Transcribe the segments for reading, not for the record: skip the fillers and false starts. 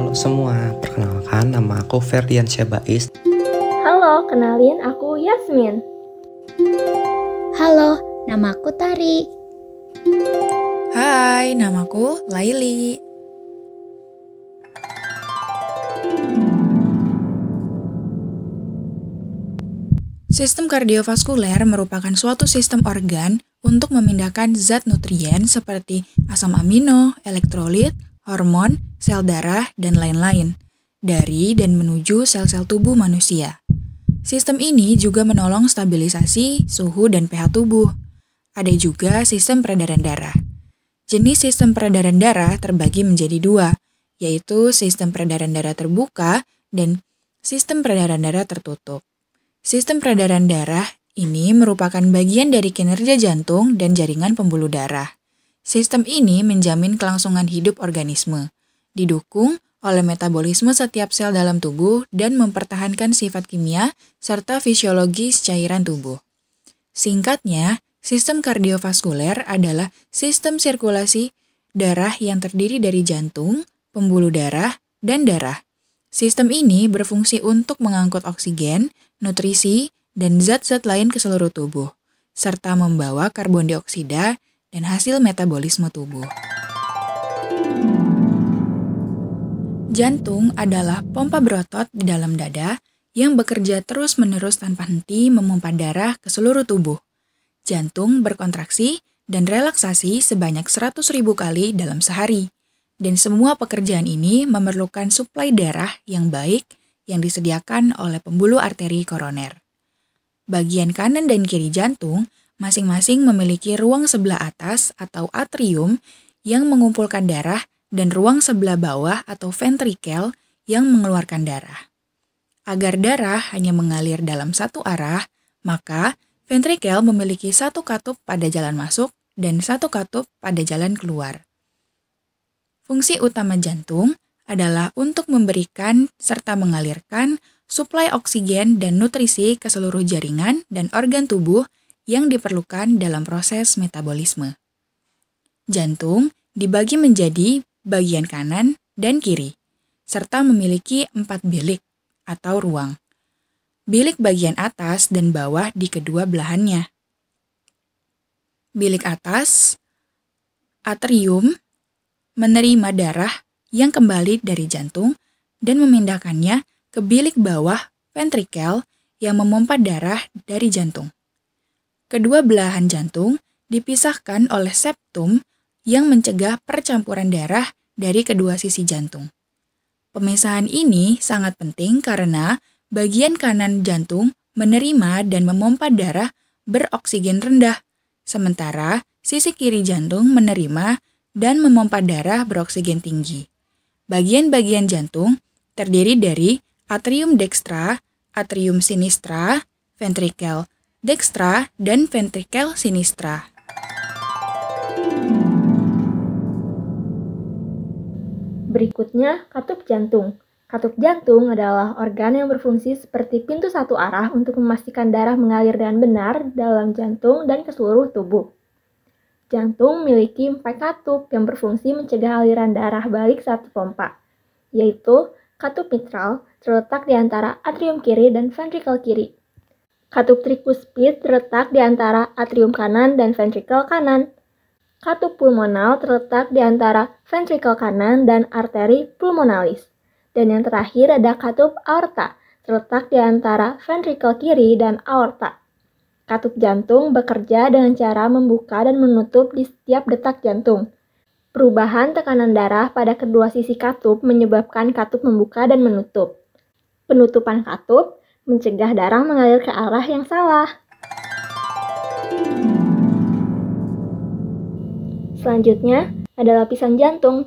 Halo semua, perkenalkan nama aku Ferdian Syabais. Halo, kenalin aku Yasmin. Halo, namaku Tari. Hai, namaku Laili. Sistem kardiovaskuler merupakan suatu sistem organ untuk memindahkan zat nutrien seperti asam amino, elektrolit, hormon, sel darah, dan lain-lain dari dan menuju sel-sel tubuh manusia. Sistem ini juga menolong stabilisasi suhu dan pH tubuh. Ada juga sistem peredaran darah. Jenis sistem peredaran darah terbagi menjadi dua, yaitu sistem peredaran darah terbuka dan sistem peredaran darah tertutup. Sistem peredaran darah ini merupakan bagian dari kinerja jantung dan jaringan pembuluh darah. Sistem ini menjamin kelangsungan hidup organisme, didukung oleh metabolisme setiap sel dalam tubuh dan mempertahankan sifat kimia serta fisiologis cairan tubuh. Singkatnya, sistem kardiovaskuler adalah sistem sirkulasi darah yang terdiri dari jantung, pembuluh darah, dan darah. Sistem ini berfungsi untuk mengangkut oksigen, nutrisi, dan zat-zat lain ke seluruh tubuh, serta membawa karbon dioksida dan hasil metabolisme tubuh. Jantung adalah pompa berotot di dalam dada yang bekerja terus-menerus tanpa henti memompa darah ke seluruh tubuh. Jantung berkontraksi dan relaksasi sebanyak 100.000 kali dalam sehari. Dan semua pekerjaan ini memerlukan suplai darah yang baik yang disediakan oleh pembuluh arteri koroner. Bagian kanan dan kiri jantung masing-masing memiliki ruang sebelah atas atau atrium yang mengumpulkan darah dan ruang sebelah bawah atau ventrikel yang mengeluarkan darah. Agar darah hanya mengalir dalam satu arah, maka ventrikel memiliki satu katup pada jalan masuk dan satu katup pada jalan keluar. Fungsi utama jantung adalah untuk memberikan serta mengalirkan suplai oksigen dan nutrisi ke seluruh jaringan dan organ tubuh yang diperlukan dalam proses metabolisme. Jantung dibagi menjadi bagian kanan dan kiri, serta memiliki 4 bilik atau ruang. Bilik bagian atas dan bawah di kedua belahannya. Bilik atas, atrium, menerima darah yang kembali dari jantung dan memindahkannya ke bilik bawah ventrikel yang memompa darah dari jantung. Kedua belahan jantung dipisahkan oleh septum yang mencegah percampuran darah dari kedua sisi jantung. Pemisahan ini sangat penting karena bagian kanan jantung menerima dan memompa darah beroksigen rendah, sementara sisi kiri jantung menerima dan memompa darah beroksigen tinggi. Bagian-bagian jantung terdiri dari atrium dextra, atrium sinistra, ventrikel dextra, dan ventrikel sinistra. Berikutnya, katup jantung. Katup jantung adalah organ yang berfungsi seperti pintu satu arah untuk memastikan darah mengalir dengan benar dalam jantung dan ke seluruh tubuh. Jantung memiliki 4 katup yang berfungsi mencegah aliran darah balik saat dipompa, yaitu katup mitral terletak di antara atrium kiri dan ventrikel kiri. Katup trikuspid terletak di antara atrium kanan dan ventrikel kanan. Katup pulmonal terletak di antara ventrikel kanan dan arteri pulmonalis. Dan yang terakhir ada katup aorta terletak di antara ventrikel kiri dan aorta. Katup jantung bekerja dengan cara membuka dan menutup di setiap detak jantung. Perubahan tekanan darah pada kedua sisi katup menyebabkan katup membuka dan menutup. Penutupan katup mencegah darah mengalir ke arah yang salah. Selanjutnya ada lapisan jantung.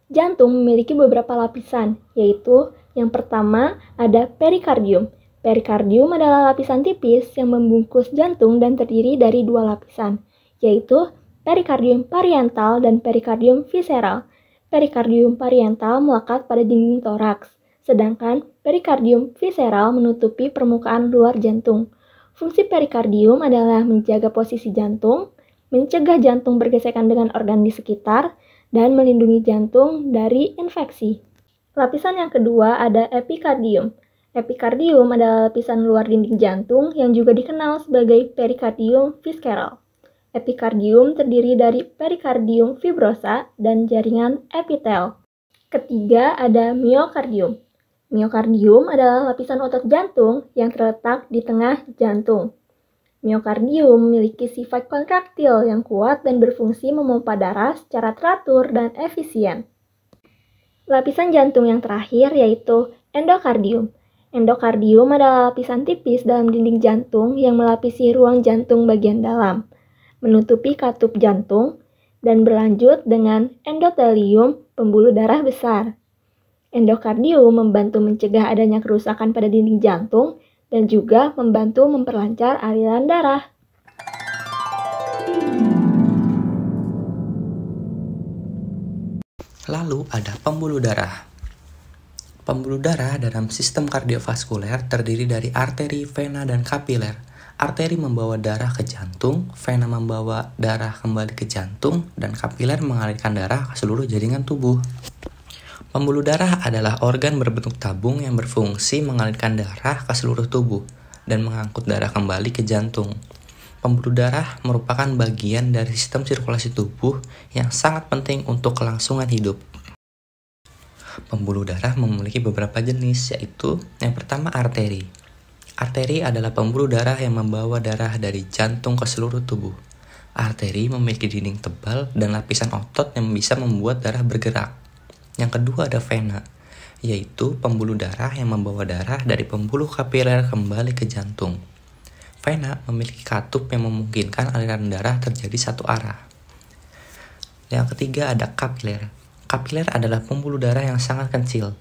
Jantung memiliki beberapa lapisan, yaitu yang pertama ada perikardium. Perikardium adalah lapisan tipis yang membungkus jantung dan terdiri dari 2 lapisan, yaitu perikardium pariental dan perikardium visceral. Perikardium pariental melekat pada dinding toraks, sedangkan perikardium visceral menutupi permukaan luar jantung. Fungsi perikardium adalah menjaga posisi jantung, mencegah jantung bergesekan dengan organ di sekitar, dan melindungi jantung dari infeksi. Lapisan yang kedua ada epikardium. Epikardium adalah lapisan luar dinding jantung yang juga dikenal sebagai perikardium visceral. Epikardium terdiri dari perikardium fibrosa dan jaringan epitel. Ketiga ada miokardium. Miokardium adalah lapisan otot jantung yang terletak di tengah jantung. Miokardium memiliki sifat kontraktil yang kuat dan berfungsi memompa darah secara teratur dan efisien. Lapisan jantung yang terakhir yaitu endokardium. Endokardium adalah lapisan tipis dalam dinding jantung yang melapisi ruang jantung bagian dalam, menutupi katup jantung, dan berlanjut dengan endotelium pembuluh darah besar. Endokardium membantu mencegah adanya kerusakan pada dinding jantung dan juga membantu memperlancar aliran darah. Lalu ada pembuluh darah. Pembuluh darah dalam sistem kardiovaskuler terdiri dari arteri, vena, dan kapiler. Arteri membawa darah ke jantung, vena membawa darah kembali ke jantung, dan kapiler mengalirkan darah ke seluruh jaringan tubuh. Pembuluh darah adalah organ berbentuk tabung yang berfungsi mengalirkan darah ke seluruh tubuh dan mengangkut darah kembali ke jantung. Pembuluh darah merupakan bagian dari sistem sirkulasi tubuh yang sangat penting untuk kelangsungan hidup. Pembuluh darah memiliki beberapa jenis, yaitu yang pertama arteri. Arteri adalah pembuluh darah yang membawa darah dari jantung ke seluruh tubuh. Arteri memiliki dinding tebal dan lapisan otot yang bisa membuat darah bergerak. Yang kedua ada vena, yaitu pembuluh darah yang membawa darah dari pembuluh kapiler kembali ke jantung. Vena memiliki katup yang memungkinkan aliran darah terjadi satu arah. Yang ketiga ada kapiler. Kapiler adalah pembuluh darah yang sangat kecil,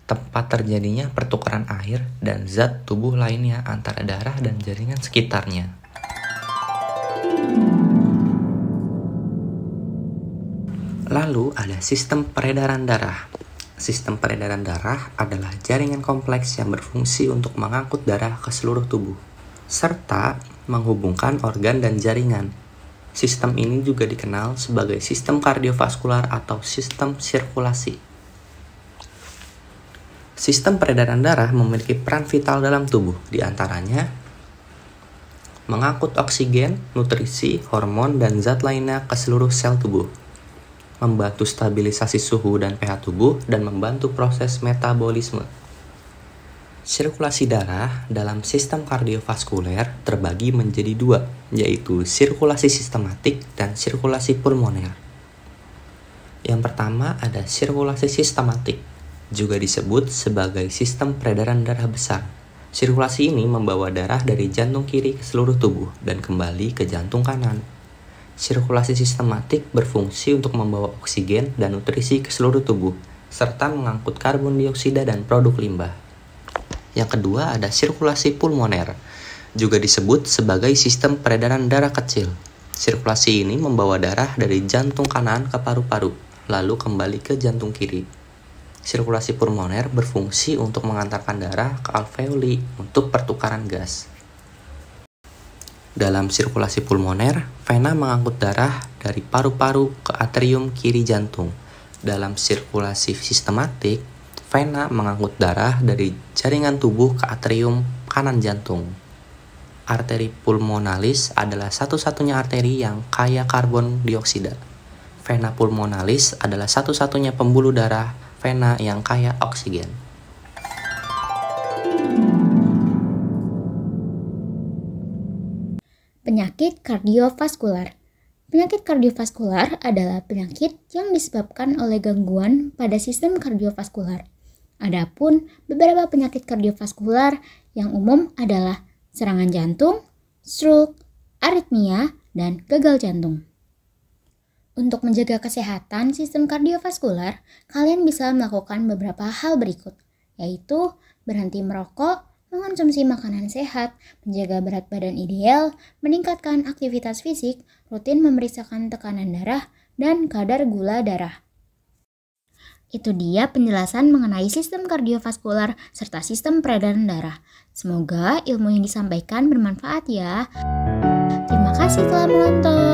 tempat terjadinya pertukaran air dan zat tubuh lainnya antara darah dan jaringan sekitarnya. Lalu ada sistem peredaran darah. Sistem peredaran darah adalah jaringan kompleks yang berfungsi untuk mengangkut darah ke seluruh tubuh, serta menghubungkan organ dan jaringan. Sistem ini juga dikenal sebagai sistem kardiovaskular atau sistem sirkulasi. Sistem peredaran darah memiliki peran vital dalam tubuh, di antaranya mengangkut oksigen, nutrisi, hormon, dan zat lainnya ke seluruh sel tubuh, membantu stabilisasi suhu dan pH tubuh, dan membantu proses metabolisme. Sirkulasi darah dalam sistem kardiovaskuler terbagi menjadi dua, yaitu sirkulasi sistematik dan sirkulasi pulmoner. Yang pertama ada sirkulasi sistematik, juga disebut sebagai sistem peredaran darah besar. Sirkulasi ini membawa darah dari jantung kiri ke seluruh tubuh dan kembali ke jantung kanan. Sirkulasi sistematik berfungsi untuk membawa oksigen dan nutrisi ke seluruh tubuh, serta mengangkut karbon dioksida dan produk limbah. Yang kedua ada sirkulasi pulmoner, juga disebut sebagai sistem peredaran darah kecil. Sirkulasi ini membawa darah dari jantung kanan ke paru-paru, lalu kembali ke jantung kiri. Sirkulasi pulmoner berfungsi untuk mengantarkan darah ke alveoli untuk pertukaran gas. Dalam sirkulasi pulmoner, vena mengangkut darah dari paru-paru ke atrium kiri jantung. Dalam sirkulasi sistematik, vena mengangkut darah dari jaringan tubuh ke atrium kanan jantung. Arteri pulmonalis adalah satu-satunya arteri yang kaya karbon dioksida. Vena pulmonalis adalah satu-satunya pembuluh darah vena yang kaya oksigen. Penyakit kardiovaskular. Penyakit kardiovaskular adalah penyakit yang disebabkan oleh gangguan pada sistem kardiovaskular. Adapun beberapa penyakit kardiovaskular yang umum adalah serangan jantung, stroke, aritmia, dan gagal jantung. Untuk menjaga kesehatan sistem kardiovaskular, kalian bisa melakukan beberapa hal berikut, yaitu berhenti merokok, mengonsumsi makanan sehat, menjaga berat badan ideal, meningkatkan aktivitas fisik, rutin memeriksakan tekanan darah, dan kadar gula darah. Itu dia penjelasan mengenai sistem kardiovaskular serta sistem peredaran darah. Semoga ilmu yang disampaikan bermanfaat ya. Terima kasih telah menonton.